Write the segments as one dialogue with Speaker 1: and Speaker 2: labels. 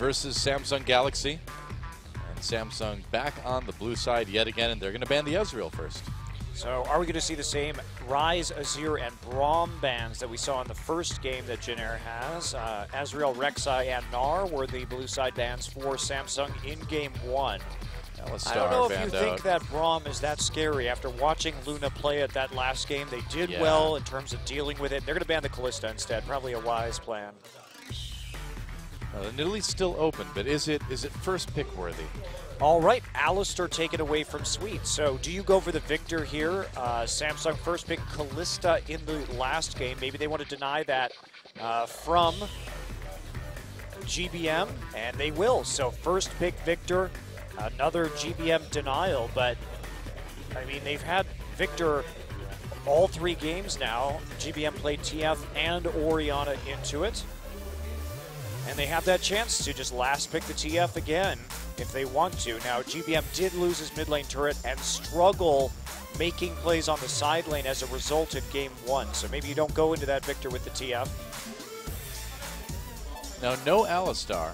Speaker 1: versus Samsung Galaxy. And Samsung back on the blue side yet again, and they're going to ban the Ezreal first.
Speaker 2: So are we going to see the same Ryze, Azir, and Braum bans that we saw in the first game that Jin Air has? Azrael, Rek'Sai, and Gnar were the blue side bans for Samsung in Game 1. I don't know if you think that Braum is that scary. After watching Luna play it that last game, they did well in terms of dealing with it. They're going to ban the Kalista instead. Probably a wise plan.
Speaker 1: The Nidalee's still open, but is it first pick worthy?
Speaker 2: All right, Alistair taken away from Sweet. So do you go for the victor here? Samsung first pick Kalista in the last game. Maybe they want to deny that from GBM, and they will. So first pick Victor, another GBM denial, but I mean, they've had Victor all 3 games now. GBM played TF and Orianna into it. And they have that chance to just last pick the TF again if they want to. Now, GBM did lose his mid lane turret and struggle making plays on the side lane as a result in Game 1. So maybe you don't go into that Victor with the TF.
Speaker 1: Now, no Alistar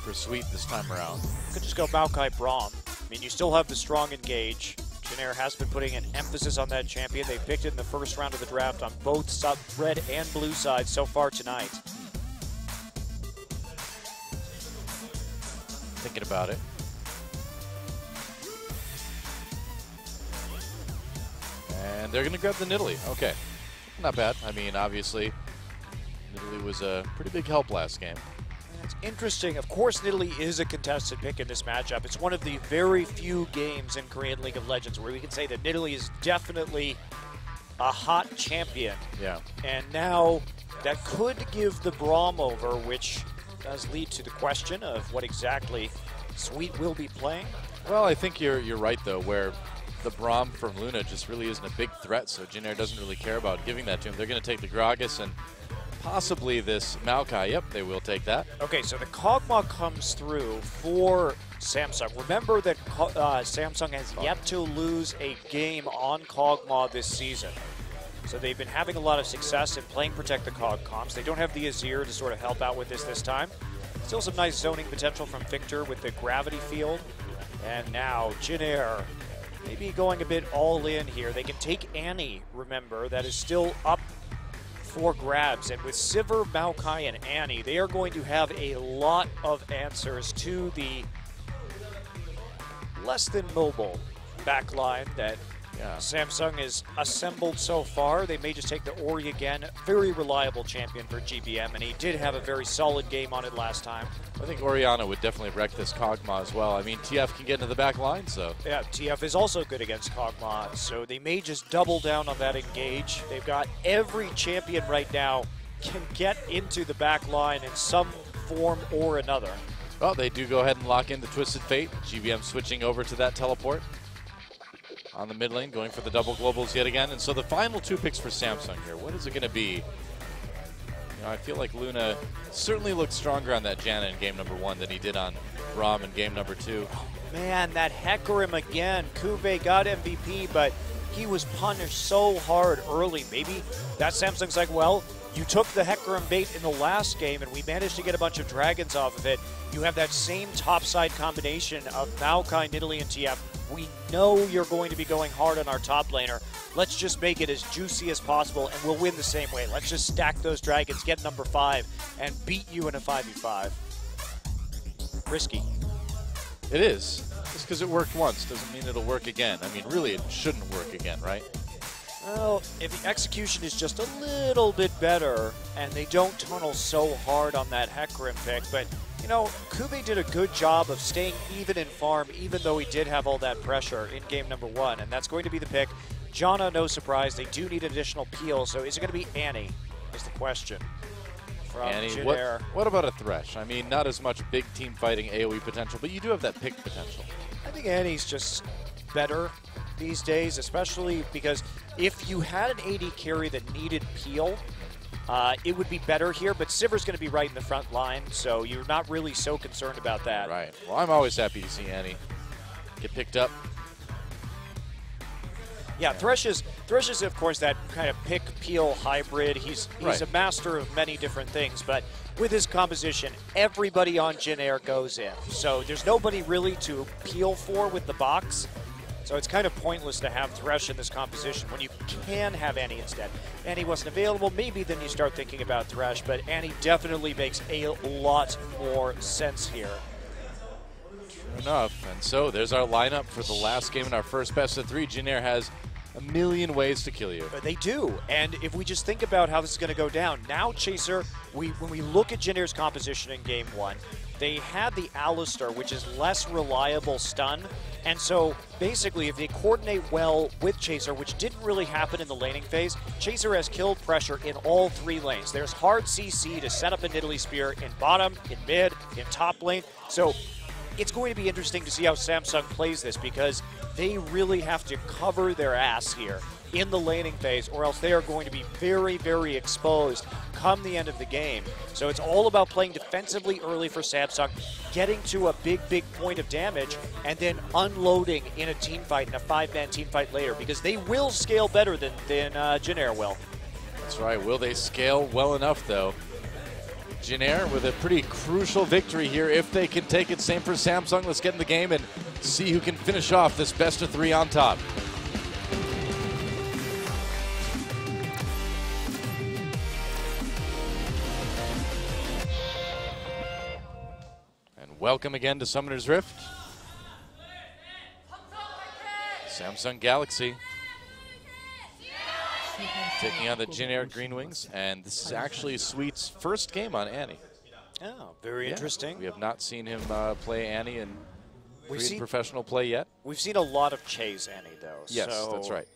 Speaker 1: for Sweet this time around.
Speaker 2: You could just go Maokai Braum. I mean, you still have the strong engage. Jin Air has been putting an emphasis on that champion. They picked it in the first round of the draft on both red and blue sides so far tonight.
Speaker 1: Thinking about it. And they're going to grab the Nidalee. Okay. Not bad. I mean, obviously, Nidalee was a pretty big help last game.
Speaker 2: It's interesting. Of course, Nidalee is a contested pick in this matchup. It's one of the very few games in Korean League of Legends where we can say that Nidalee is definitely a hot champion.
Speaker 1: Yeah.
Speaker 2: And now that could give the Braum over, which does lead to the question of what exactly Sweet will be playing.
Speaker 1: Well, I think you're right, though, where the Braum from Luna just really isn't a big threat, so Jin Air doesn't really care about giving that to him. They're going to take the Gragas and possibly this Maokai. Yep, they will take that.
Speaker 2: Okay, so the Kog'Maw comes through for Samsung. Remember that Samsung has yet to lose a game on Kog'Maw this season. So they've been having a lot of success in playing Protect the Cog comps. They don't have the Azir to sort of help out with this time. Still some nice zoning potential from Victor with the gravity field. And now Jin Air maybe going a bit all in here. They can take Annie, remember, that is still up for grabs. And with Sivir, Maokai, and Annie, they are going to have a lot of answers to the less than mobile backline that Samsung has assembled so far. They may just take the Ori again. Very reliable champion for GBM, and he did have a very solid game on it last time.
Speaker 1: I think Orianna would definitely wreck this Kog'Maw as well. I mean, TF can get into the back line, so.
Speaker 2: Yeah, TF is also good against Kog'Maw, so they may just double down on that engage. They've got every champion right now can get into the back line in some form or another.
Speaker 1: Well, they do go ahead and lock in the Twisted Fate. GBM switching over to that teleport on the mid lane, going for the double globals yet again. And so the final 2 picks for Samsung here, what is it going to be? You know, I feel like Luna certainly looked stronger on that Janna in game number 1 than he did on Braum in game number 2.
Speaker 2: Oh, man, that Hecarim again. Kuve got MVP, but he was punished so hard early. Maybe that Samsung's like, well, you took the Hecarim bait in the last game, and we managed to get a bunch of dragons off of it. You have that same topside combination of Maokai, Nidalee, and TF. We know you're going to be going hard on our top laner. Let's just make it as juicy as possible, and we'll win the same way. Let's just stack those dragons, get number 5, and beat you in a 5v5. Risky.
Speaker 1: It is. Just because it worked once doesn't mean it'll work again. I mean, really, it shouldn't work again, right?
Speaker 2: Well, if the execution is just a little bit better, and they don't tunnel so hard on that Hecarim pick, but you know, Kube did a good job of staying even in farm, even though he did have all that pressure in game number 1, and that's going to be the pick. Janna, no surprise, they do need additional peel, so is it going to be Annie, is the question. From
Speaker 1: Annie,
Speaker 2: Jin
Speaker 1: what
Speaker 2: Air.
Speaker 1: about a Thresh? I mean, not as much big team fighting AoE potential, but you do have that pick potential.
Speaker 2: I think Annie's just better these days, especially because if you had an AD carry that needed peel, it would be better here, but Sivir's going to be right in the front line, so you're not really so concerned about that.
Speaker 1: Right. Well, I'm always happy to see Annie get picked up.
Speaker 2: Yeah, Thresh is of course that kind of pick peel hybrid. He's
Speaker 1: Right.
Speaker 2: a master of many different things, but with his composition, everybody on Jin Air goes in. So there's nobody really to peel for with the box. So it's kind of pointless to have Thresh in this composition when you can have Annie instead. Annie wasn't available, maybe then you start thinking about Thresh, but Annie definitely makes a lot more sense here.
Speaker 1: True enough. And so there's our lineup for the last game in our first best of 3. Jin Air has a million ways to kill you.
Speaker 2: They do, and if we just think about how this is going to go down, now Chaser, when we look at Jin Air's composition in Game 1, they had the Alistar, which is less reliable stun, and so basically if they coordinate well with Chaser, which didn't really happen in the laning phase, Chaser has killed pressure in all 3 lanes. There's hard CC to set up a Nidalee Spear in bottom, in mid, in top lane, so it's going to be interesting to see how Samsung plays this because they really have to cover their ass here in the laning phase or else they are going to be very, very exposed come the end of the game. So it's all about playing defensively early for Samsung, getting to a big, big point of damage, and then unloading in a team fight, in a 5-man team fight later because they will scale better than Jin Air will.
Speaker 1: That's right. Will they scale well enough, though? Jin Air with a pretty crucial victory here if they can take it. Same for Samsung. Let's get in the game and see who can finish off this best of 3 on top. And welcome again to Summoner's Rift. Samsung Galaxy taking on the Jin Air Green Wings, and this is actually Sweet's first game on Annie.
Speaker 2: Oh, very interesting.
Speaker 1: We have not seen him play Annie in
Speaker 2: seen
Speaker 1: professional play yet.
Speaker 2: We've seen a lot of Chase Annie, though.
Speaker 1: Yes,
Speaker 2: so
Speaker 1: that's right.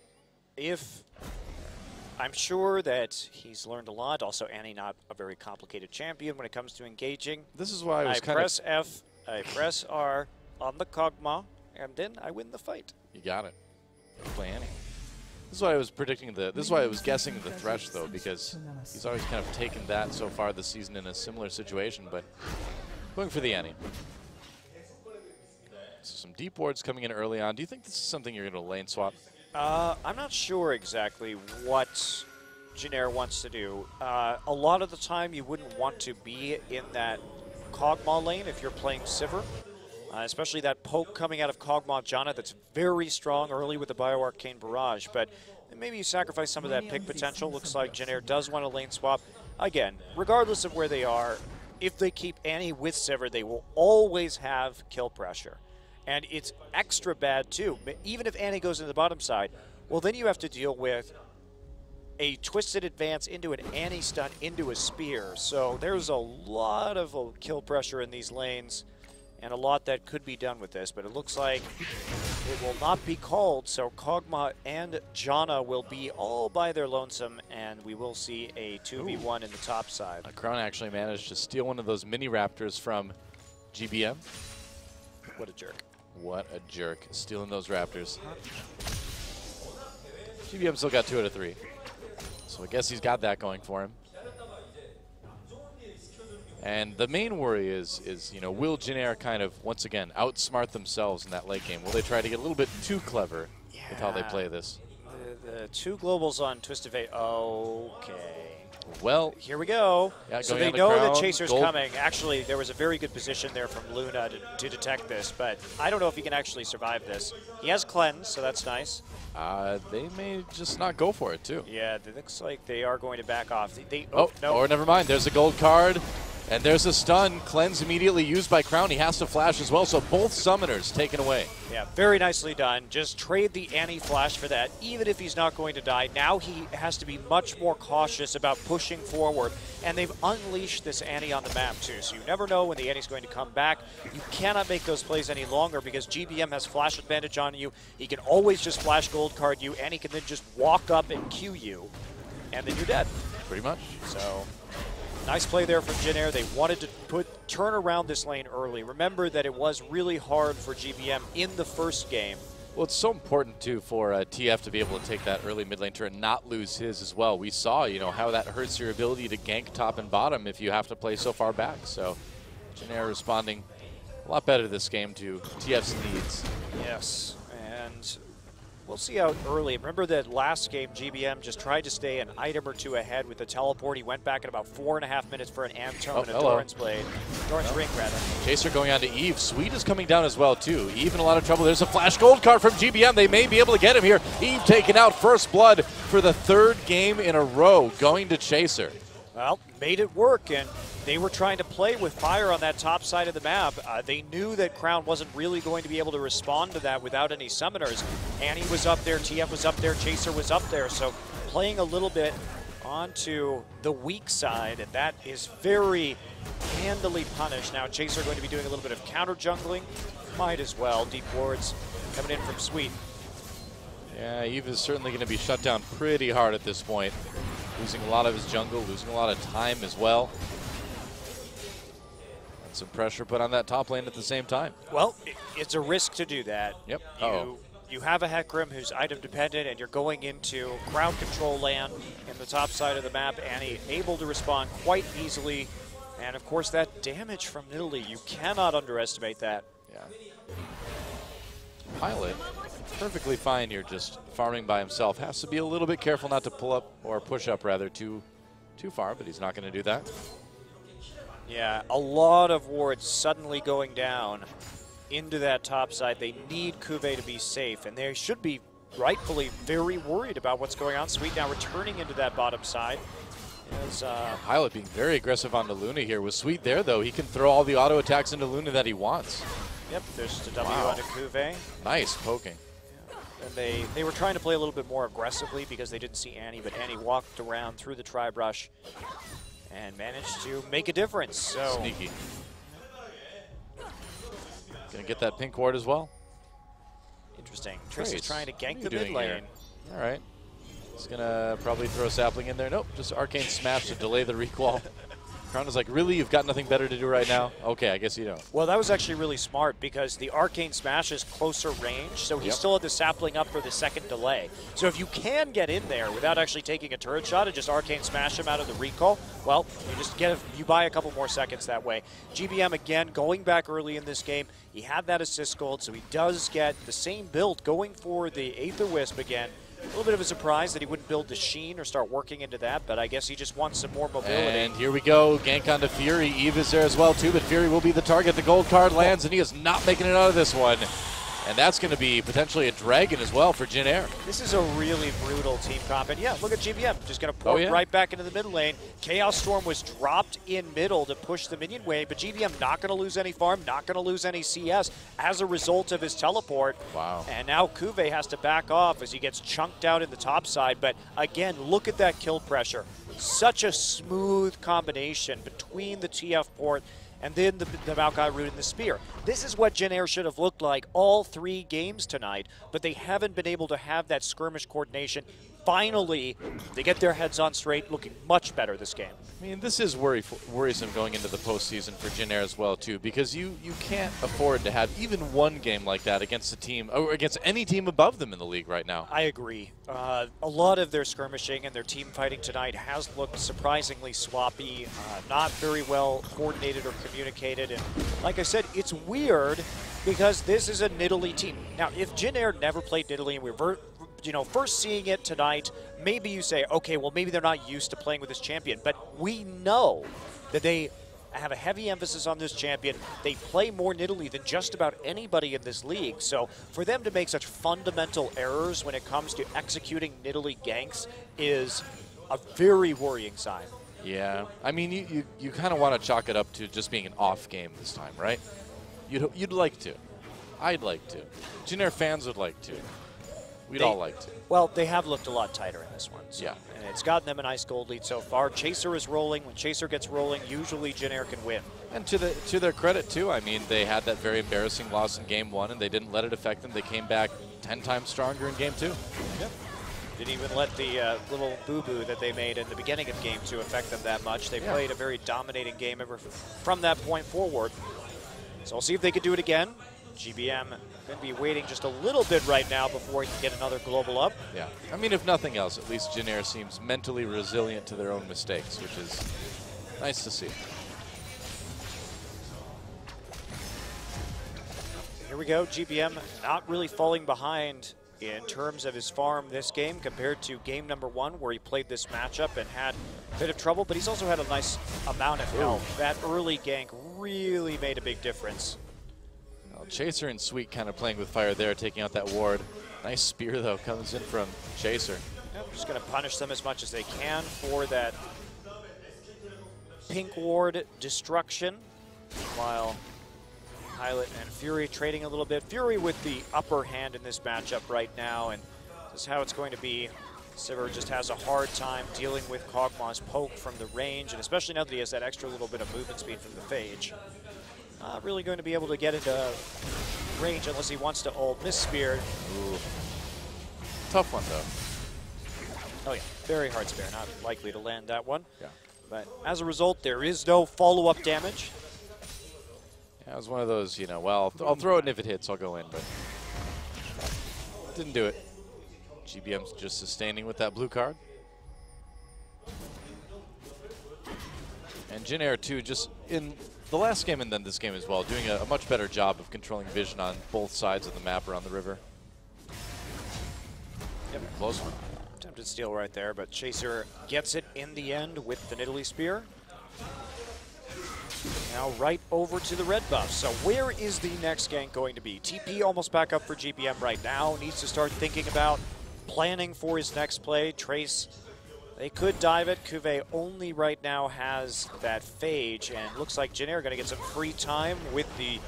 Speaker 2: I'm sure that he's learned a lot. Also, Annie not a very complicated champion when it comes to engaging.
Speaker 1: This is why I
Speaker 2: press F, I press R on the Kog'Maw, and then I win the fight.
Speaker 1: You got it. Play Annie. This is why I was predicting this is why I was guessing the Thresh, though, because he's always kind of taken that so far this season in a similar situation, but going for the Annie. So some deep wards coming in early on. Do you think this is something you're going to lane swap?
Speaker 2: I'm not sure exactly what Jin Air wants to do. A lot of the time you wouldn't want to be in that Kog'Maw lane if you're playing Sivir. Especially that poke coming out of Kog'Maw Janna that's very strong early with the Bioarcane Barrage. But maybe you sacrifice some of that pick potential. Looks like Jin Air does want a lane swap. Again, regardless of where they are, if they keep Annie with Sivir, they will always have kill pressure. And it's extra bad, too. Even if Annie goes into the bottom side, well, then you have to deal with a twisted advance into an Annie stun into a spear. So there's a lot of kill pressure in these lanes. And a lot that could be done with this, but it looks like it will not be called, so Kog'Maw and Janna will be all by their lonesome, and we will see a 2v1 in the top side.
Speaker 1: Crown actually managed to steal one of those mini raptors from GBM.
Speaker 2: What a jerk.
Speaker 1: What a jerk, stealing those raptors. GBM still got 2 out of 3, so I guess he's got that going for him. And the main worry is you know, will Jin Air kind of, once again, outsmart themselves in that late game? Will they try to get a little bit too clever with how they play this?
Speaker 2: The 2 globals on Twisted Fate. Okay.
Speaker 1: Well,
Speaker 2: here we go.
Speaker 1: Yeah,
Speaker 2: so they
Speaker 1: the
Speaker 2: know
Speaker 1: Crown,
Speaker 2: the Chaser's
Speaker 1: gold.
Speaker 2: coming. Actually, there was a very good position there from Luna to detect this, but I don't know if he can actually survive this. He has Cleanse, so that's nice.
Speaker 1: They may just not go for it, too.
Speaker 2: Yeah, it looks like they are going to back off.
Speaker 1: No. Or never mind. There's a gold card. And there's a stun. Cleanse immediately used by Crown. He has to flash as well, so both summoners taken away.
Speaker 2: Yeah, very nicely done. Just trade the Annie flash for that, even if he's not going to die. Now he has to be much more cautious about pushing forward, and they've unleashed this Annie on the map too, so you never know when the Annie's going to come back. You cannot make those plays any longer because GBM has flash advantage on you. He can always just flash gold card you, and he can then just walk up and Q you, and then you're dead.
Speaker 1: Pretty much.
Speaker 2: So nice play there from Jin Air. They wanted to turn around this lane early. Remember that it was really hard for GBM in the first game.
Speaker 1: Well, it's so important, too, for TF to be able to take that early mid lane turn and not lose his as well. We saw, you know, how that hurts your ability to gank top and bottom if you have to play so far back. So Jin Air responding a lot better this game to TF's needs.
Speaker 2: Yes, and We'll see out early. Remember that last game, GBM just tried to stay an item or two ahead with the teleport. He went back in about 4.5 minutes for an Antone and a Doran's blade. Doran's ring, rather.
Speaker 1: Chaser going on to Eve. Sweet is coming down as well, too. Eve in a lot of trouble. There's a flash gold card from GBM. They may be able to get him here. Eve taking out first blood for the 3rd game in a row, going to Chaser.
Speaker 2: Well, made it work, and they were trying to play with fire on that top side of the map. They knew that Crown wasn't really going to be able to respond to that without any summoners. Annie was up there, TF was up there, Chaser was up there, so playing a little bit onto the weak side, and that is very handily punished. Now Chaser going to be doing a little bit of counter jungling. Might as well. Deep wards coming in from Sweet.
Speaker 1: Yeah, Eve is certainly going to be shut down pretty hard at this point. Losing a lot of his jungle, losing a lot of time as well. And some pressure put on that top lane at the same time.
Speaker 2: Well, it's a risk to do that.
Speaker 1: Yep.
Speaker 2: You have a Hecarim who's item dependent, and you're going into crowd control land in the top side of the map. Annie able to respond quite easily. And of course that damage from Nidalee, you cannot underestimate that.
Speaker 1: Yeah. Pilot, perfectly fine here, just farming by himself. Has to be a little bit careful not to pull up, or push up rather, too far, but he's not going to do that.
Speaker 2: Yeah, a lot of wards suddenly going down into that top side. They need Cuvée to be safe, and they should be rightfully very worried about what's going on. Sweet now returning into that bottom side. As,
Speaker 1: Pilot being very aggressive on the Luna here. With Sweet there, though, he can throw all the auto attacks into Luna that he wants.
Speaker 2: Yep, there's just a W onto Cuvée.
Speaker 1: Nice poking.
Speaker 2: And they were trying to play a little bit more aggressively because they didn't see Annie, but Annie walked around through the tri-brush and managed to make a difference. So
Speaker 1: sneaky. Gonna get that pink ward as well.
Speaker 2: Interesting. Triss is trying to gank the mid lane.
Speaker 1: All right. He's gonna probably throw a sapling in there. Nope, just arcane smash to delay the recall. Crown is like, really? You've got nothing better to do right now? Okay, I guess you don't.
Speaker 2: Well, that was actually really smart because the arcane smash is closer range, so he still had the sapling up for the second delay. So if you can get in there without actually taking a turret shot and just arcane smash him out of the recall, well, you buy a couple more seconds that way. GBM again going back early in this game. He had that assist gold, so he does get the same build going for the Aether Wisp again. A little bit of a surprise that he wouldn't build the Sheen or start working into that, but I guess he just wants some more mobility.
Speaker 1: And here we go, gank onto Fury. Eve is there as well too, but Fury will be the target. The gold card lands, and he is not making it out of this one. And that's going to be potentially a dragon as well for Jin Air.
Speaker 2: This is a really brutal team comp. And yeah, look at GBM. Just going to port right back into the mid lane. Chaos Storm was dropped in middle to push the minion wave, but GBM not going to lose any farm, not going to lose any CS as a result of his teleport.
Speaker 1: Wow.
Speaker 2: And now Cuvée has to back off as he gets chunked out in the top side. But again, look at that kill pressure. Such a smooth combination between the TF port and then the Maokai root and the spear. This is what Jin Air should have looked like all 3 games tonight, but they haven't been able to have that skirmish coordination. Finally, they get their heads on straight, looking much better this game.
Speaker 1: I mean, this is worrisome going into the postseason for Jin Air as well, too, because you can't afford to have even one game like that against a team, or against any team above them in the league right now.
Speaker 2: I agree. A lot of their skirmishing and their team fighting tonight has looked surprisingly sloppy, not very well coordinated or communicated, and like I said, it's weird because this is a Nidalee team. Now, if Jin Air never played Nidalee and we were first seeing it tonight, maybe you say, okay, well, maybe they're not used to playing with this champion. But we know that they have a heavy emphasis on this champion. They play more Nidalee than just about anybody in this league. So for them to make such fundamental errors when it comes to executing Nidalee ganks is a very worrying sign.
Speaker 1: Yeah. I mean, you kind of want to chalk it up to just being an off game this time, right? You'd like to. I'd like to. Jin Air fans would like to. We'd all like to.
Speaker 2: Well, they have looked a lot tighter in this one. So,
Speaker 1: yeah.
Speaker 2: And it's gotten them a nice gold lead so far. Chaser is rolling. When Chaser gets rolling, usually Jin Air can win.
Speaker 1: And to their credit, too, I mean, they had that very embarrassing loss in Game 1, and they didn't let it affect them. They came back 10 times stronger in Game 2.
Speaker 2: Yep. Didn't even let the little boo-boo that they made in the beginning of Game 2 affect them that much. They played a very dominating game ever from that point forward. So we'll see if they can do it again. GBM going to be waiting just a little bit right now before he can get another global up.
Speaker 1: Yeah. I mean, if nothing else, at least Jin Air seems mentally resilient to their own mistakes, which is nice to see.
Speaker 2: Here we go. GBM not really falling behind in terms of his farm this game compared to game number 1 where he played this matchup and had a bit of trouble, but he's also had a nice amount of health. That early gank really made a big difference.
Speaker 1: Well, Chaser and Sweet kind of playing with fire there, taking out that ward. Nice spear, though, comes in from Chaser.
Speaker 2: Yep, just going to punish them as much as they can for that pink ward destruction, while Pilot and Fury trading a little bit. Fury with the upper hand in this matchup right now, and this is how it's going to be. Sivir just has a hard time dealing with Kog'Maw's poke from the range, and especially now that he has that extra little bit of movement speed from the Phage. Not really going to be able to get into range unless he wants to ult. Miss Spear.
Speaker 1: Ooh. Tough one, though.
Speaker 2: Oh yeah, very hard spear. Not likely to land that one.
Speaker 1: Yeah.
Speaker 2: But as a result, there is no follow-up damage.
Speaker 1: Yeah, it was one of those, you know, well, I'll throw it, and if it hits, I'll go in, but didn't do it. GBM's just sustaining with that blue card. And Jin Air, too, just in the last game and then this game as well, doing a much better job of controlling vision on both sides of the map around the river.
Speaker 2: Yep.
Speaker 1: Close one.
Speaker 2: Attempted steal right there, but Chaser gets it in the end with the Nidalee Spear. Now right over to the red buff. So where is the next gank going to be? TP almost back up for GBM right now. Needs to start thinking about planning for his next play. Trace, they could dive it. Cuvée only right now has that Phage, and looks like Jin Air going to get some free time with the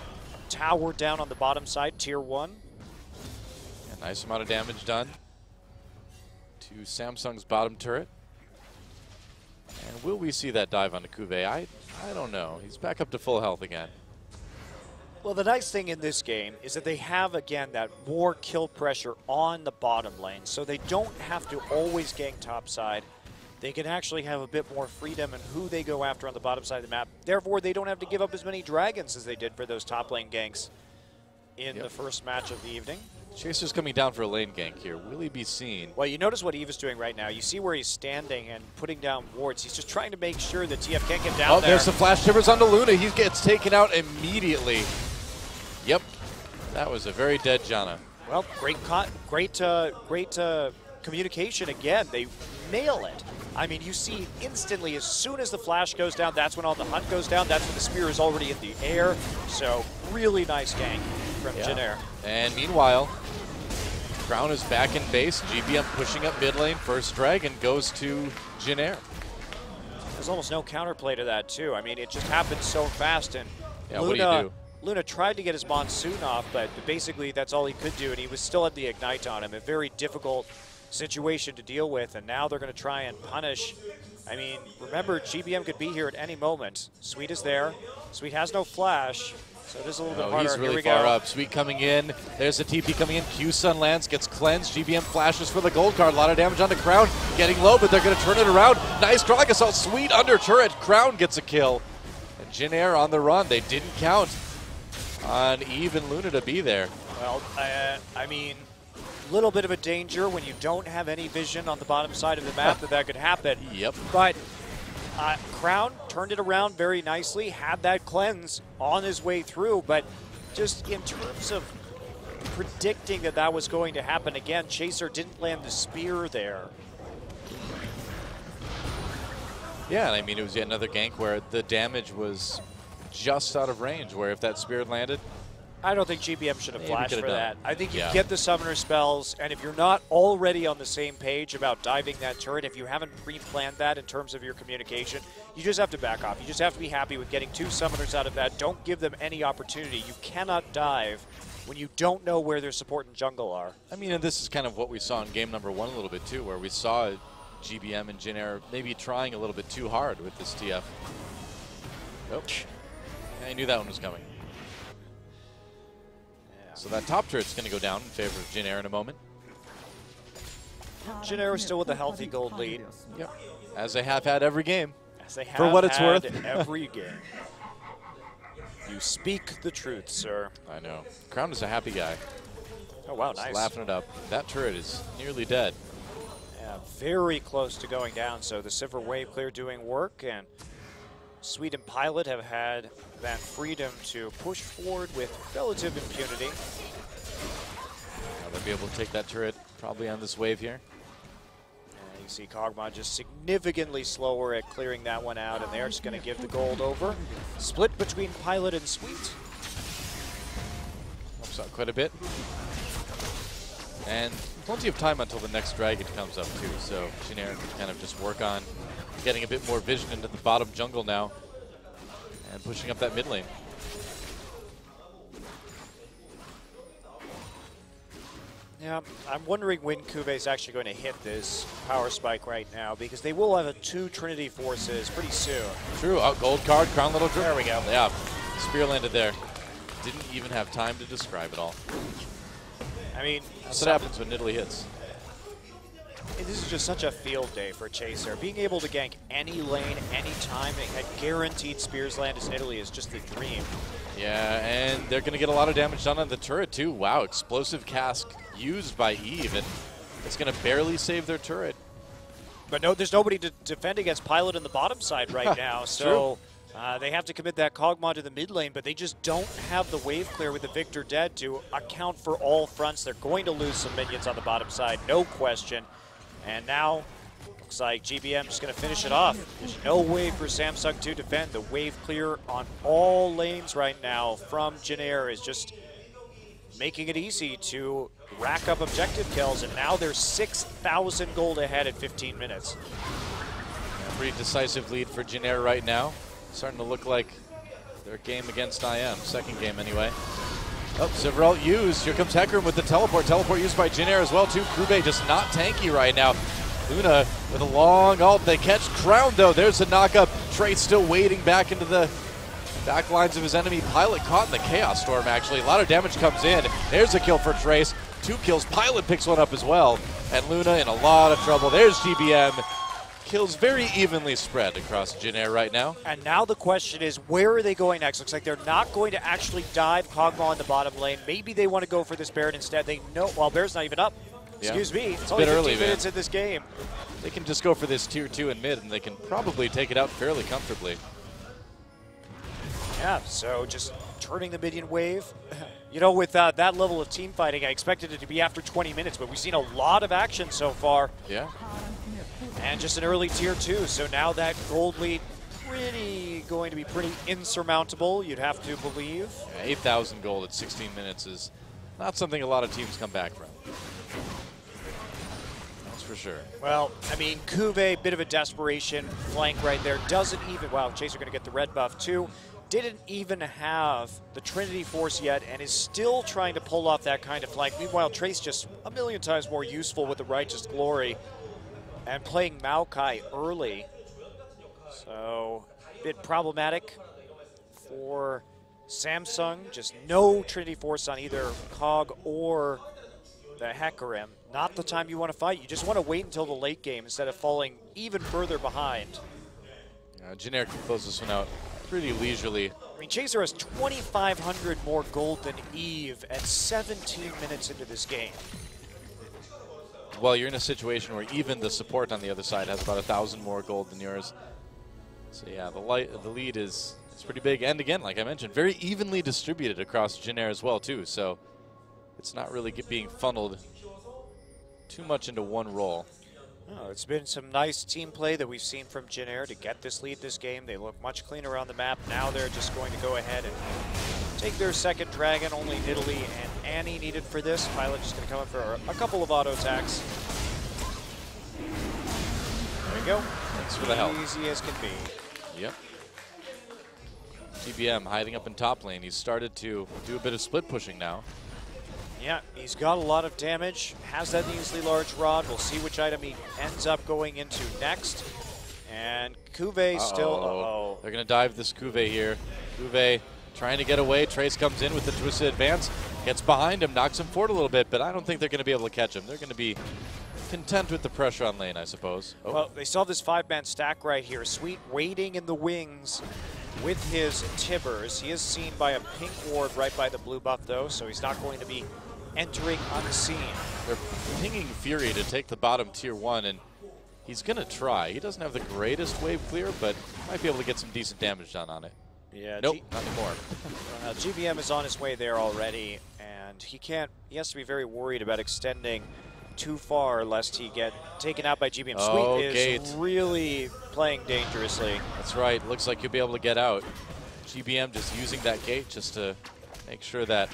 Speaker 2: tower down on the bottom side, tier 1.
Speaker 1: A nice amount of damage done to Samsung's bottom turret. And will we see that dive onto Cuvée? I don't know. He's back up to full health again.
Speaker 2: Well, the nice thing in this game is that they have, again, that more kill pressure on the bottom lane, so they don't have to always gank topside. They can actually have a bit more freedom in who they go after on the bottom side of the map. Therefore, they don't have to give up as many dragons as they did for those top lane ganks in the first match of the evening.
Speaker 1: Chaser's coming down for a lane gank here. Will he be seen?
Speaker 2: Well, you notice what Eve is doing right now. You see where he's standing and putting down wards. He's just trying to make sure that TF can't get down there.
Speaker 1: There's the flash timbers onto Luna. He gets taken out immediately. Yep, that was a very dead Janna.
Speaker 2: Well, great communication again. They nail it. I mean, you see instantly as soon as the flash goes down, that's when all the hunt goes down. That's when the spear is already in the air. So really nice gank from Jin Air. And
Speaker 1: meanwhile, Crown is back in base. GBM pushing up mid lane. First dragon goes to Jin Air.
Speaker 2: There's almost no counterplay to that, too. I mean, it just happened so fast. And
Speaker 1: yeah, what do you do?
Speaker 2: Luna tried to get his Monsoon off, but basically that's all he could do, and he was still at the Ignite on him. A very difficult situation to deal with, and now they're going to try and punish. I mean, remember, GBM could be here at any moment. Sweet is there. Sweet has no flash, so it is a little bit harder.
Speaker 1: He's really far up. Sweet coming in. There's the TP coming in. Q-Sun lands, gets cleansed. GBM flashes for the gold card. A lot of damage on the Crown. Getting low, but they're going to turn it around. Nice Dragon Assault. Sweet under turret. Crown gets a kill. And Jin Air on the run. They didn't count on Eve and Luna to be there.
Speaker 2: Well, I mean, a little bit of a danger when you don't have any vision on the bottom side of the map that could happen.
Speaker 1: Yep.
Speaker 2: But Crown turned it around very nicely, had that cleanse on his way through, but just in terms of predicting that was going to happen again, Chaser didn't land the spear there.
Speaker 1: Yeah, and I mean, it was yet another gank where the damage was just out of range, where if that spear landed,
Speaker 2: I don't think GBM should have flashed for that. I think you
Speaker 1: Yeah.
Speaker 2: get the summoner spells, and if you're not already on the same page about diving that turret, if you haven't pre-planned that in terms of your communication, you just have to back off. You just have to be happy with getting 2 summoners out of that. Don't give them any opportunity. You cannot dive when you don't know where their support and jungle are.
Speaker 1: I mean, and this is kind of what we saw in game number 1 a little bit too, where we saw GBM and Jin Air maybe trying a little bit too hard with this TF. Nope. I knew that one was coming. Yeah. So that top turret's going to go down in favor of Jin Air in a moment.
Speaker 2: Jin Air is still with a healthy gold lead.
Speaker 1: Yep. As they have had every game.
Speaker 2: As they have
Speaker 1: for what it's worth.
Speaker 2: Every game. You speak the truth, sir.
Speaker 1: I know. Crown is a happy guy.
Speaker 2: Oh, wow,
Speaker 1: Just
Speaker 2: nice.
Speaker 1: laughing it up. That turret is nearly dead.
Speaker 2: Yeah, very close to going down. So the Sivir wave clear doing work, and Sweet and Pilot have had that freedom to push forward with relative impunity.
Speaker 1: They'll be able to take that turret probably on this wave here.
Speaker 2: And you see Kog'Maw just significantly slower at clearing that one out, and they're just going to give the gold over. Split between Pilot and Sweet.
Speaker 1: Helps out quite a bit. And plenty of time until the next dragon comes up too, so Jin Air can kind of just work on getting a bit more vision into the bottom jungle now and pushing up that mid lane.
Speaker 2: Yeah, I'm wondering when Cuvée is actually going to hit this power spike right now, because they will have a 2 Trinity Forces pretty soon.
Speaker 1: True. Oh, gold card, Crown Little Drip.
Speaker 2: There we go.
Speaker 1: Yeah, spear landed there. Didn't even have time to describe it all.
Speaker 2: I mean,
Speaker 1: that's what happens when Nidalee hits.
Speaker 2: This is just such a field day for Chaser. Being able to gank any lane, any time, and guaranteed spears land as Nidalee is just the dream.
Speaker 1: Yeah, and they're going to get a lot of damage done on the turret too. Wow, explosive cask used by Eve, and it's going to barely save their turret.
Speaker 2: But no, there's nobody to defend against Pilot in the bottom side right now, so they have to commit that Kog'Maw to the mid lane, but they just don't have the wave clear with the Victor dead to account for all fronts. They're going to lose some minions on the bottom side, no question. And now, looks like GBM is going to finish it off. There's no way for Samsung to defend. The wave clear on all lanes right now from Jin Air is just making it easy to rack up objective kills, and now they're 6,000 gold ahead at 15 minutes.
Speaker 1: Yeah, pretty decisive lead for Jin Air right now. Starting to look like their game against IM, second game anyway. Oh, Severalt used. Here comes Hecarim with the teleport. Teleport used by Jin Air as well too. Cuvée just not tanky right now. Luna with a long ult. They catch Crown though. There's the knockup. Trace still waiting back into the back lines of his enemy. Pilot caught in the Chaos Storm actually. A lot of damage comes in. There's a kill for Trace. 2 kills. Pilot picks one up as well. And Luna in a lot of trouble. There's GBM. Kills very evenly spread across Jin Air right now.
Speaker 2: And now the question is, where are they going next? Looks like they're not going to actually dive Kog'Maw in the bottom lane. Maybe they want to go for this Baron instead. They know, well, Baron's not even up.
Speaker 1: Yeah.
Speaker 2: Excuse me, it's
Speaker 1: a
Speaker 2: only
Speaker 1: bit
Speaker 2: 15
Speaker 1: early,
Speaker 2: minutes in this game.
Speaker 1: They can just go for this tier 2 in mid, and they can probably take it out fairly comfortably.
Speaker 2: Yeah, so just turning the minion wave. You know, with that level of team fighting, I expected it to be after 20 minutes, but we've seen a lot of action so far.
Speaker 1: Yeah.
Speaker 2: And just an early tier 2, so now that gold lead going to be pretty insurmountable, you'd have to believe.
Speaker 1: Yeah, 8,000 gold at 16 minutes is not something a lot of teams come back from. That's for sure.
Speaker 2: Well, I mean, Cuvée, bit of a desperation flank right there. Doesn't even, wow, Chaser going to get the red buff too. Didn't even have the Trinity Force yet and is still trying to pull off that kind of flank. Meanwhile, Trace just a million times more useful with the Righteous Glory and playing Maokai early. So, a bit problematic for Samsung. Just no Trinity Force on either Kog or the Hecarim. Not the time you want to fight. You just want to wait until the late game instead of falling even further behind.
Speaker 1: Jin Air can close this one out pretty leisurely.
Speaker 2: I mean, Chaser has 2,500 more gold than Eve at 17 minutes into this game.
Speaker 1: Well, you're in a situation where even the support on the other side has about 1,000 more gold than yours. So yeah, the lead is pretty big. And again, like I mentioned, very evenly distributed across Jin Air as well too. So it's not really being funneled too much into one role.
Speaker 2: Oh, it's been some nice team play that we've seen from Jin Air to get this lead this game. They look much cleaner on the map. Now they're just going to go ahead and take their second dragon. Only Nidalee and Annie needed for this. Pilot just going to come in for a couple of auto attacks. There you go.
Speaker 1: Thanks for the help.
Speaker 2: Easy as can be.
Speaker 1: Yep. GBM hiding up in top lane. He's started to do a bit of split pushing now.
Speaker 2: Yeah, he's got a lot of damage, has that measly large rod. We'll see which item he ends up going into next. And Cuvée still,
Speaker 1: They're going to dive this Cuvée here. Cuvée trying to get away. Trace comes in with the twisted advance, gets behind him, knocks him forward a little bit, but I don't think they're going to be able to catch him. They're going to be content with the pressure on lane, I suppose. Oh.
Speaker 2: Well, they saw this 5-man stack right here. Sweet waiting in the wings with his Tibbers. He is seen by a pink ward right by the blue buff, though, so he's not going to be entering unseen.
Speaker 1: They're pinging Fury to take the bottom tier 1, and he's going to try. He doesn't have the greatest wave clear, but might be able to get some decent damage done on it.
Speaker 2: Yeah.
Speaker 1: Nope, not anymore.
Speaker 2: GBM is on his way there already, and he has to be very worried about extending too far lest he get taken out by GBM.
Speaker 1: Oh,
Speaker 2: Sweet is
Speaker 1: Gate.
Speaker 2: really playing dangerously.
Speaker 1: That's right. Looks like you'll be able to get out. GBM just using that gate just to make sure that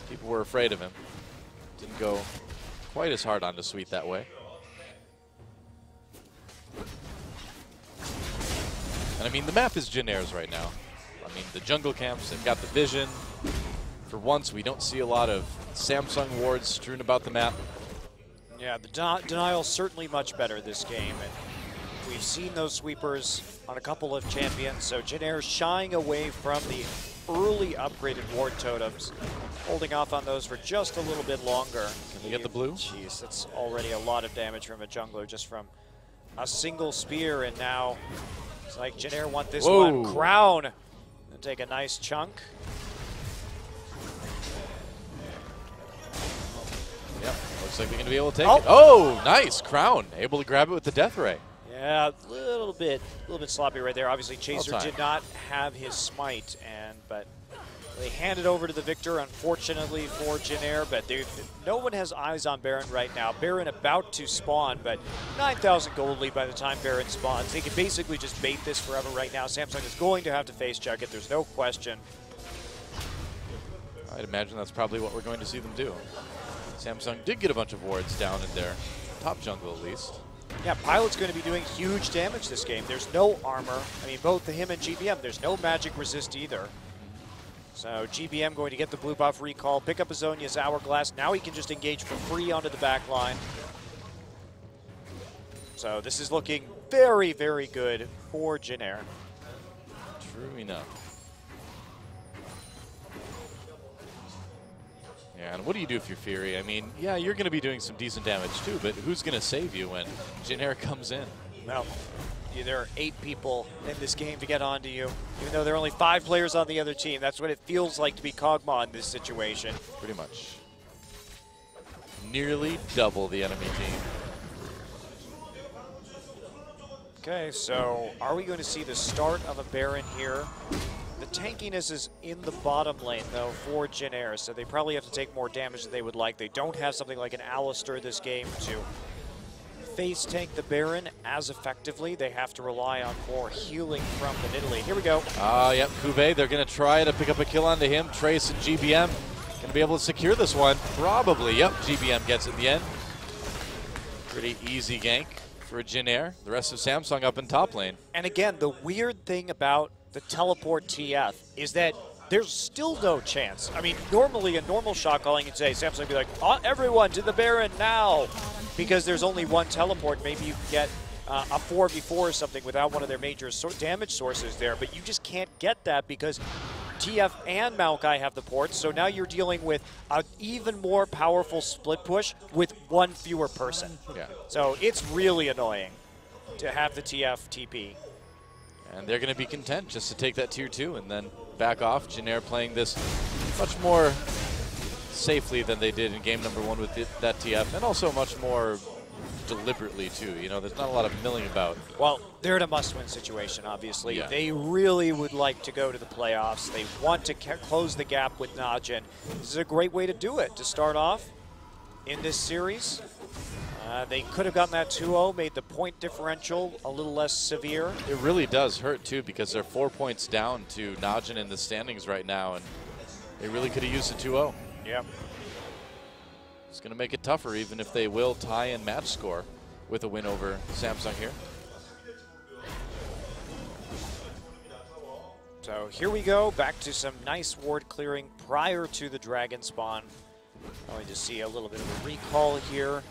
Speaker 1: people were afraid of him. Didn't go quite as hard onto Sweet that way. And I mean, the map is Jin-Air's right now. I mean, the jungle camps, they've got the vision. For once, we don't see a lot of Samsung wards strewn about the map.
Speaker 2: Yeah, the denial's certainly much better this game. And we've seen those sweepers on a couple of champions, so Jin-Air shying away from the early upgraded ward totems, holding off on those for just a little bit longer.
Speaker 1: Can we get the blue?
Speaker 2: Jeez, that's already a lot of damage from a jungler just from a single spear, and now it's like Jin-Air want this
Speaker 1: Whoa.
Speaker 2: one. Crown, and take a nice chunk.
Speaker 1: Yep, looks like they're going to be able to take it. Oh, nice. Crown, able to grab it with the Death Ray.
Speaker 2: Yeah, a little bit sloppy right there. Obviously, Chaser
Speaker 1: Well
Speaker 2: did not have his smite, but they hand it over to the victor, unfortunately for Jin-Air, but no one has eyes on Baron right now. Baron about to spawn, but 9,000 gold lead by the time Baron spawns. They can basically just bait this forever right now. Samsung is going to have to face check it. There's no question.
Speaker 1: I'd imagine that's probably what we're going to see them do. Samsung did get a bunch of wards down in their top jungle, at least.
Speaker 2: Yeah, Pilot's going to be doing huge damage this game. There's no armor. I mean, both him and GBM, there's no magic resist either. So GBM going to get the blue buff recall, pick up Azonia's Hourglass. Now he can just engage for free onto the back line. So this is looking very, very good for Jin-Air.
Speaker 1: True enough. Yeah, and what do you do if you're Fury? I mean, yeah, you're going to be doing some decent damage too, but who's going to save you when Jin-Air comes in?
Speaker 2: Well, there are 8 people in this game to get onto you. Even though there are only 5 players on the other team, that's what it feels like to be Kog'Maw in this situation.
Speaker 1: Pretty much. Nearly double the enemy team.
Speaker 2: Okay, so are we going to see the start of a Baron here? The tankiness is in the bottom lane, though, for Jin-Air, so they probably have to take more damage than they would like. They don't have something like an Alistar this game to face tank the Baron as effectively. They have to rely on more healing from the mid lane. Here we go.
Speaker 1: Yep, Kube, they're going to try to pick up a kill onto him. Trace and GBM going to be able to secure this one. Probably, yep, GBM gets it in the end. Pretty easy gank for Jin-Air. The rest of Samsung up in top lane.
Speaker 2: And again, the weird thing about the teleport TF is that there's still no chance. I mean, normally a normal shot calling, you'd say Samsung would be like, oh, everyone to the Baron now, because there's only one teleport. Maybe you can get a 4v4 or something without one of their major damage sources there, but you just can't get that because TF and Maokai have the ports, so now you're dealing with an even more powerful split push with one fewer person.
Speaker 1: Yeah.
Speaker 2: So it's really annoying to have the TF TP.
Speaker 1: And they're going to be content just to take that tier 2 and then back off. Jin-Air playing this much more safely than they did in game number 1 with that TF, and also much more deliberately too. You know, there's not a lot of milling about.
Speaker 2: Well, they're in a must-win situation, obviously.
Speaker 1: Yeah.
Speaker 2: They really would like to go to the playoffs. They want to close the gap with Najin. This is a great way to do it, to start off in this series. They could have gotten that 2-0, made the point differential a little less severe.
Speaker 1: It really does hurt too, because they're 4 points down to Najin in the standings right now, and they really could have used a 2-0.
Speaker 2: Yep.
Speaker 1: It's going to make it tougher, even if they will tie in match score with a win over Samsung here.
Speaker 2: So here we go, back to some nice ward clearing prior to the dragon spawn. Going to see a little bit of a recall here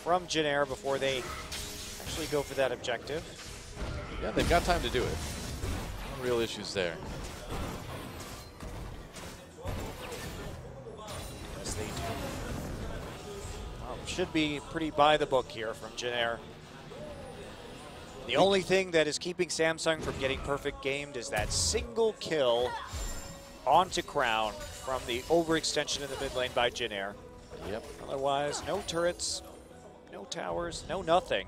Speaker 2: from Jin-Air before they actually go for that objective.
Speaker 1: Yeah, they've got time to do it. No real issues there.
Speaker 2: Yes, they do. Well, should be pretty by the book here from Jin-Air. The only thing that is keeping Samsung from getting perfect gamed is that single kill onto Crown from the overextension in the mid lane by Jin-Air.
Speaker 1: Yep.
Speaker 2: Otherwise, no turrets, no towers, no nothing.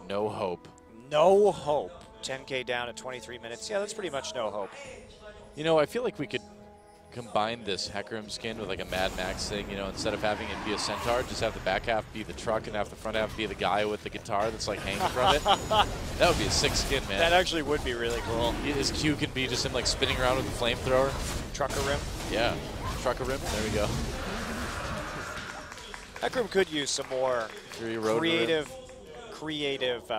Speaker 1: No hope.
Speaker 2: No hope 10K down at 23 minutes. Yeah, that's pretty much no hope.
Speaker 1: You know, I feel like we could combine this Hecarim skin with like a Mad Max thing, you know, instead of having it be a centaur, just have the back half be the truck and have the front half be the guy with the guitar that's like hanging from it. That would be a sick skin, man.
Speaker 2: That actually would be really cool.
Speaker 1: His Q can be just him like spinning around with a flamethrower.
Speaker 2: Trucker rim.
Speaker 1: Yeah, trucker rim. There we go.
Speaker 2: Hecarim could use some more
Speaker 1: creative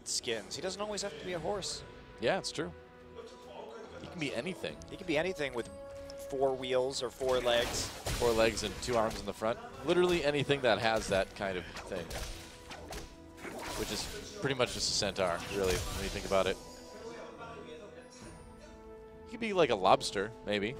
Speaker 2: skins. He doesn't always have to be a horse.
Speaker 1: Yeah, it's true. He can be anything.
Speaker 2: He can be anything with 4 wheels or 4 legs.
Speaker 1: 4 legs and 2 arms in the front. Literally anything that has that kind of thing. Which is pretty much just a centaur, really, when you think about it. He could be like a lobster, maybe.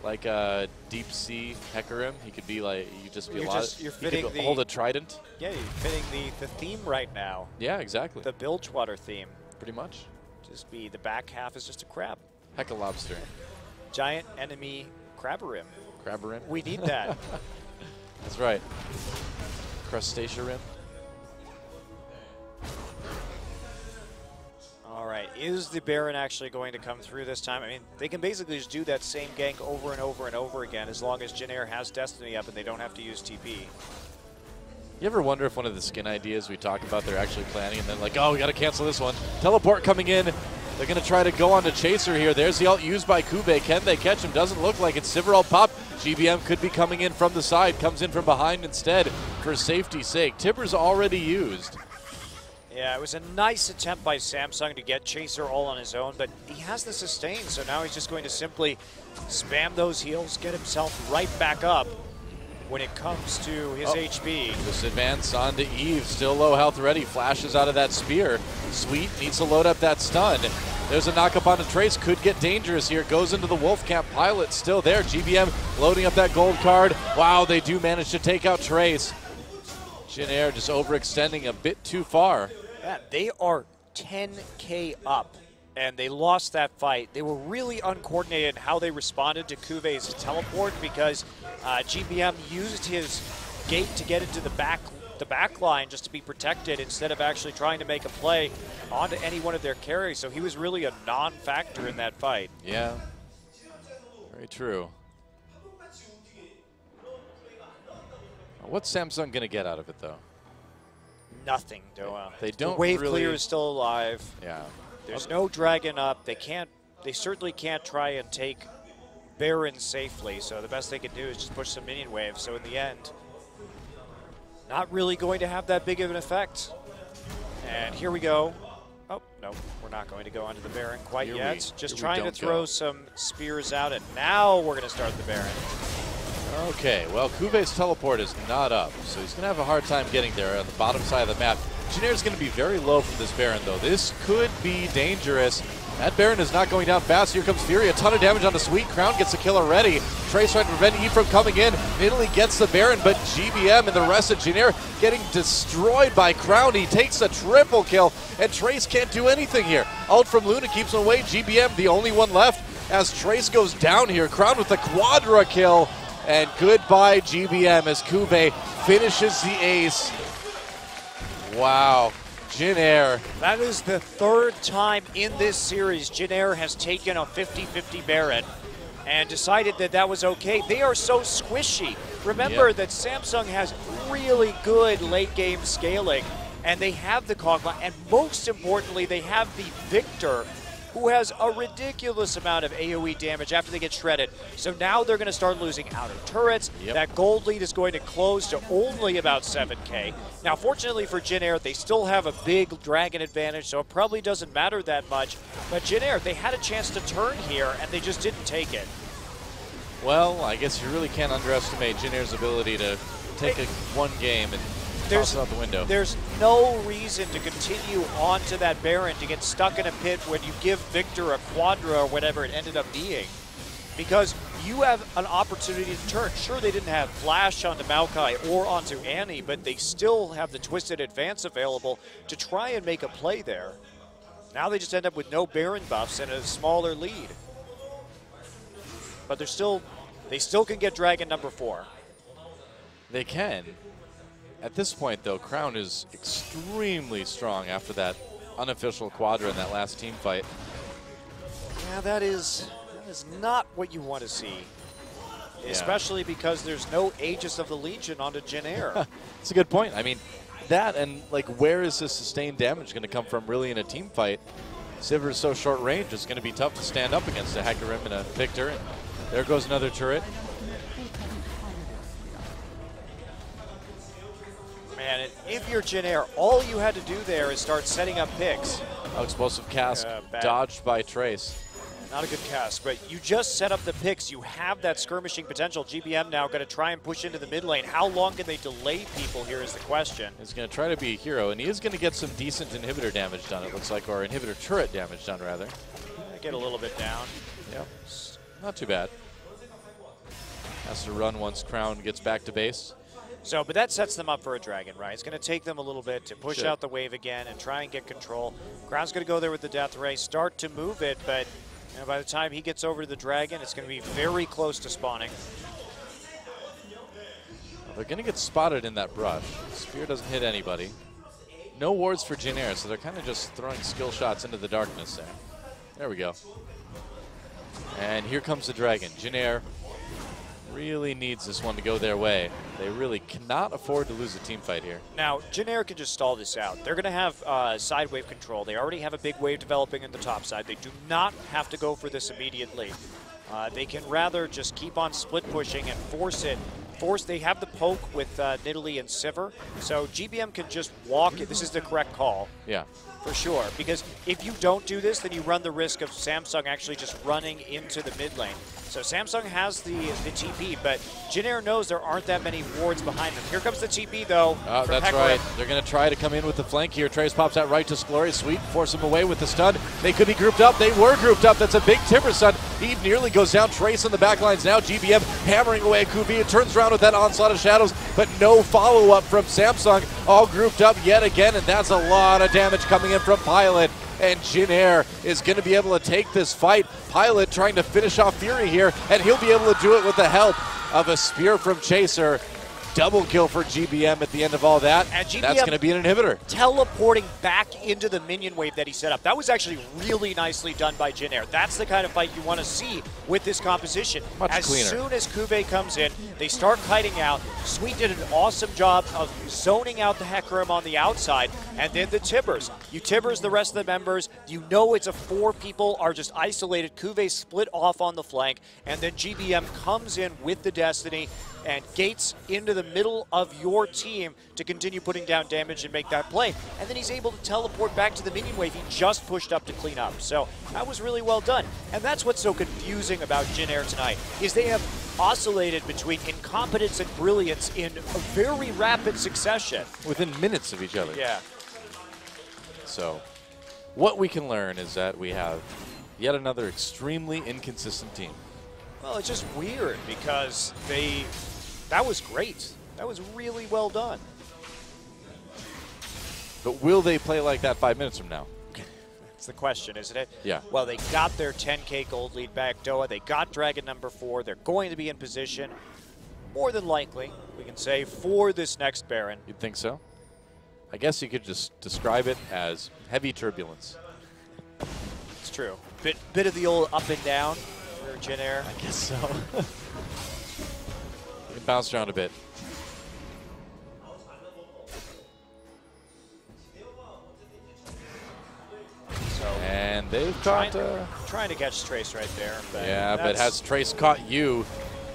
Speaker 1: Like a deep sea Hecarim. He could be like, you just be
Speaker 2: You're fitting
Speaker 1: he could hold a trident.
Speaker 2: Yeah, you're fitting the theme right now.
Speaker 1: Yeah, exactly.
Speaker 2: The Bilgewater theme.
Speaker 1: Pretty much.
Speaker 2: Just be the back half is just a crab.
Speaker 1: Heck a lobster.
Speaker 2: Giant enemy Crabberim.
Speaker 1: Crabberim?
Speaker 2: We need that.
Speaker 1: That's right. Crustacea rim.
Speaker 2: All right, is the Baron actually going to come through this time? I mean, they can basically just do that same gank over and over and over again as long as Jin Air has Destiny up and they don't have to use TP.
Speaker 1: You ever wonder if one of the skin ideas we talk about they're actually planning and then like, oh, we got to cancel this one. Teleport coming in. They're going to try to go on to Chaser here. There's the ult used by Kube. Can they catch him? Doesn't look like it. Sivir pop. GBM could be coming in from the side. Comes in from behind instead for safety's sake. Tipper's already used.
Speaker 2: Yeah, it was a nice attempt by Samsung to get Chaser all on his own, but he has the sustain, so now he's just going to simply spam those heals, get himself right back up when it comes to his HP.
Speaker 1: This advance onto Eve, still low health ready, flashes out of that spear. Sweet needs to load up that stun. There's a knock-up onto Trace, could get dangerous here. Goes into the Wolf Camp, Pilot still there. GBM loading up that gold card. Wow, they do manage to take out Trace. Jin Air just overextending a bit too far.
Speaker 2: Yeah, they are 10K up, and they lost that fight. They were really uncoordinated in how they responded to Kuve's teleport because GBM used his gate to get into the back line just to be protected instead of actually trying to make a play onto any one of their carries. So he was really a non-factor in that fight.
Speaker 1: Yeah, very true. What's Samsung going to get out of it, though?
Speaker 2: Nothing, Doa.
Speaker 1: They don't
Speaker 2: the wave
Speaker 1: really...
Speaker 2: clear is still alive.
Speaker 1: Yeah.
Speaker 2: There's no dragon up. They certainly can't try and take Baron safely, so the best they can do is just push some minion waves. So in the end, not really going to have that big of an effect. And here we go. Oh, no, we're not going to go onto the Baron quite yet. Just trying to throw some spears out, and now we're going to start the Baron.
Speaker 1: Okay, well, Kuve's teleport is not up, so he's going to have a hard time getting there on the bottom side of the map. Jin Air's going to be very low from this Baron, though. This could be dangerous. That Baron is not going down fast. Here comes Fury. A ton of damage on the Sweet. Crown gets the kill already. Trace trying to prevent Eve from coming in. Italy gets the Baron, but GBM and the rest of Jin Air getting destroyed by Crown. He takes a triple kill, and Trace can't do anything here. Ult from Luna keeps him away. GBM, the only one left, as Trace goes down here. Crown with the quadra kill. And goodbye GBM as Kube finishes the ace. Wow, Jin Air.
Speaker 2: That is the 3rd time in this series Jin Air has taken a 50-50 Baron and decided that that was okay. They are so squishy. Remember that Samsung has really good late game scaling, and they have the Kog'Maw, and most importantly, they have the Victor, who has a ridiculous amount of AoE damage after they get shredded. So now they're going to start losing outer turrets. That gold lead is going to close to only about 7K. Now, fortunately for Jin Air, they still have a big dragon advantage, so it probably doesn't matter that much. But Jin Air, they had a chance to turn here, and they just didn't take it.
Speaker 1: Well, I guess you really can't underestimate Jin Air's ability to take one game and toss it out the window.
Speaker 2: There's no reason to continue on to that Baron to get stuck in a pit when you give Victor a quadra or whatever it ended up being. Because you have an opportunity to turn. Sure, they didn't have Flash onto Maokai or onto Annie, but they still have the Twisted Advance available to try and make a play there. Now they just end up with no Baron buffs and a smaller lead. But they still can get Dragon number 4.
Speaker 1: They can. At this point, though, Crown is extremely strong after that unofficial quadra in that last team fight.
Speaker 2: Yeah, that is not what you want to see. Especially because there's no Aegis of the Legion onto Jin Air.
Speaker 1: It's a good point. I mean, that and like where is this sustained damage going to come from really in a team fight? Sivir is so short range, it's going to be tough to stand up against a Hecarim and a Victor. And there goes another turret.
Speaker 2: Man, and if you're Jin Air, all you had to do there is start setting up picks.
Speaker 1: Oh, explosive cast dodged by Trace.
Speaker 2: Not a good cast, but you just set up the picks. You have that skirmishing potential. GBM now going to try and push into the mid lane. How long can they delay people here is the question.
Speaker 1: He's going to try to be a hero, and he is going to get some decent inhibitor damage done, it looks like, or inhibitor turret damage done, rather.
Speaker 2: Get a little bit down.
Speaker 1: Yep, not too bad. Has to run once Crown gets back to base.
Speaker 2: So, but that sets them up for a dragon, right? It's going to take them a little bit to push out the wave again and try and get control. Crown's going to go there with the Death Ray, start to move it, but by the time he gets over to the dragon, it's going to be very close to spawning.
Speaker 1: Well, they're going to get spotted in that brush. Spear doesn't hit anybody. No wards for Jin Air, so they're kind of just throwing skill shots into the darkness there. There we go. And here comes the dragon. Jin Air really needs this one to go their way. They really cannot afford to lose a team fight here.
Speaker 2: Now, Jin Air can just stall this out. They're going to have side wave control. They already have a big wave developing in the top side. They do not have to go for this immediately. They can rather just keep on split pushing and force it. They have the poke with Nidalee and Sivir, so GBM can just walk it. This is the correct call.
Speaker 1: Yeah.
Speaker 2: For sure, because if you don't do this, then you run the risk of Samsung actually just running into the mid lane. So Samsung has the TP, but Jin Air knows there aren't that many wards behind them. Here comes the TP, though.
Speaker 1: That's right. They're going to try to come in with the flank here. Trace pops out right to Glory. Sweet, force him away with the stun. They could be grouped up. They were grouped up. That's a big Timber stun. He nearly goes down. Trace on the back lines now. GBM hammering away at Kuvi. It turns around with that onslaught of shadows, but no follow-up from Samsung. All grouped up yet again, and that's a lot of damage coming in from Pilot. And Jin Air is going to be able to take this fight. Pilot trying to finish off Fury here, and he'll be able to do it with the help of a spear from Chaser. Double kill for GBM at the end of all that. And GBM that's going to be an inhibitor.
Speaker 2: Teleporting back into the minion wave that he set up. That was actually really nicely done by Jin Air. That's the kind of fight you want to see with this composition.
Speaker 1: Much cleaner.
Speaker 2: As soon as Kube comes in, they start kiting out. Sweet did an awesome job of zoning out the Hecarim on the outside, and then the Tibbers. You Tibbers the rest of the members. You know it's a 4 people are just isolated. Kube split off on the flank, and then GBM comes in with the Destiny and gates into the middle of your team to continue putting down damage and make that play. And then he's able to teleport back to the minion wave he just pushed up to clean up. So that was really well done. And that's what's so confusing about Jin Air tonight, is they have oscillated between incompetence and brilliance in a very rapid succession.
Speaker 1: Within minutes of each other.
Speaker 2: Yeah.
Speaker 1: So what we can learn is that we have yet another extremely inconsistent team.
Speaker 2: Well, it's just weird because that was great. That was really well done.
Speaker 1: But will they play like that 5 minutes from now?
Speaker 2: That's the question, isn't it?
Speaker 1: Yeah.
Speaker 2: Well, they got their 10K gold lead back, Doa. They got Dragon number 4. They're going to be in position, more than likely, we can say, for this next Baron.
Speaker 1: You'd think so? I guess you could just describe it as heavy turbulence.
Speaker 2: It's true. Bit of the old up and down. Jin Air.
Speaker 1: I guess so. It bounced around a bit. And they've caught...
Speaker 2: Trying to catch Trace right there. But
Speaker 1: yeah, but has Trace caught you?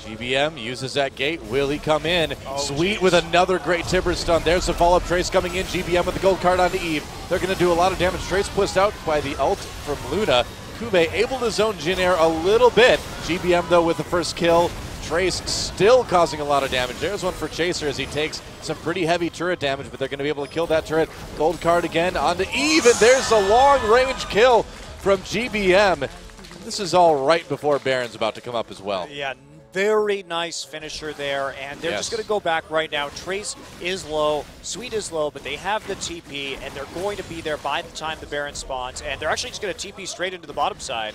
Speaker 1: GBM uses that gate. Will he come in? Oh, Sweet with another great Timber stun. There's the follow-up. Trace coming in. GBM with the gold card onto Eve. They're going to do a lot of damage. Trace pushed out by the ult from Luna. Kube able to zone Jin Air a little bit. GBM, though, with the first kill. Trace still causing a lot of damage. There's one for Chaser as he takes some pretty heavy turret damage, but they're going to be able to kill that turret. Gold card again onto Eve, and there's a long-range kill from GBM. This is all right before Baron's about to come up as well.
Speaker 2: Yeah, very nice finisher there, and they're just going to go back right now. Trace is low, Sweet is low, but they have the TP, and they're going to be there by the time the Baron spawns, and they're actually just going to TP straight into the bottom side.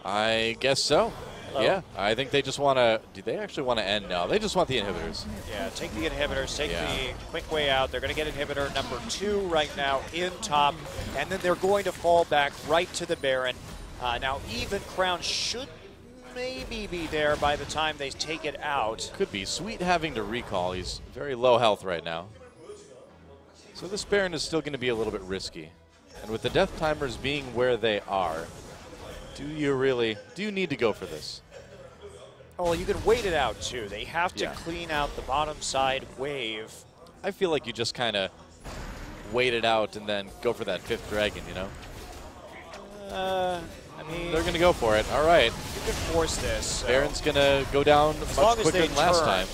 Speaker 1: I guess so. Yeah, I think they just want to. Do they actually want to end now? They just want the inhibitors.
Speaker 2: Yeah, take the inhibitors, take the quick way out. They're going to get inhibitor number 2 right now in top, and then they're going to fall back right to the Baron. Now, even Crown should maybe be there by the time they take it out.
Speaker 1: Could be. Sweet having to recall. He's very low health right now. So this Baron is still going to be a little bit risky. And with the death timers being where they are, do you need to go for this?
Speaker 2: Oh, well, you can wait it out, too. They have to clean out the bottom side wave.
Speaker 1: I feel like you just kind of wait it out and then go for that 5th dragon, you know?
Speaker 2: I mean,
Speaker 1: they're going to go for it. All right.
Speaker 2: You can force this. So.
Speaker 1: Baron's going to go down much quicker than last
Speaker 2: turn.
Speaker 1: time.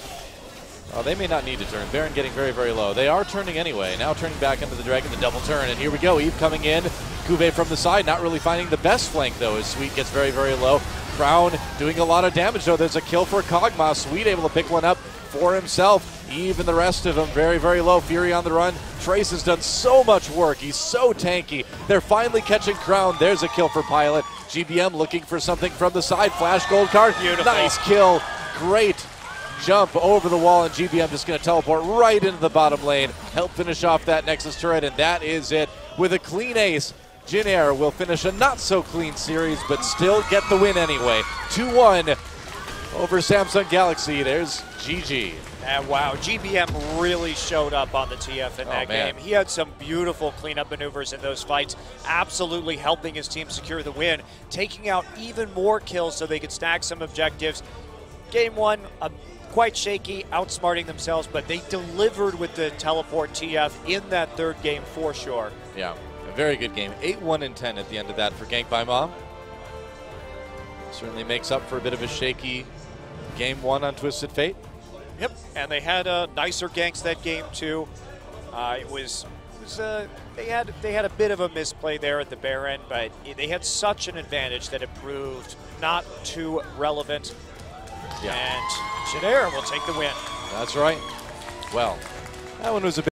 Speaker 1: Oh, they may not need to turn. Baron getting very, very low. They are turning anyway. Now turning back into the dragon, the double turn. And here we go. Eve coming in. Cuvée from the side, not really finding the best flank, though, as Sweet gets very, very low. Crown doing a lot of damage, though. There's a kill for Kog'Maw. Sweet able to pick one up for himself. Eve and the rest of them very, very low. Fury on the run. Trace has done so much work. He's so tanky. They're finally catching Crown. There's a kill for Pilot. GBM looking for something from the side. Flash gold card.
Speaker 2: Beautiful.
Speaker 1: Nice kill. Great jump over the wall, and GBM just going to teleport right into the bottom lane. Help finish off that Nexus turret, and that is it. With a clean ace, Jin Air will finish a not-so-clean series, but still get the win anyway. 2-1 over Samsung Galaxy. There's GG.
Speaker 2: And wow, GBM really showed up on the TF in that game. He had some beautiful cleanup maneuvers in those fights, absolutely helping his team secure the win, taking out even more kills so they could stack some objectives. Game 1, quite shaky, outsmarting themselves, but they delivered with the teleport TF in that 3rd game for sure.
Speaker 1: Yeah, a very good game. 8-1 and 10 at the end of that for Gank by Mom. Certainly makes up for a bit of a shaky game 1 on Twisted Fate.
Speaker 2: Yep, and they had nicer ganks that game too. They had a bit of a misplay there at the Baron, but they had such an advantage that it proved not too relevant. Yeah. And Jin Air will take the win.
Speaker 1: That's right. Well, that one was a bit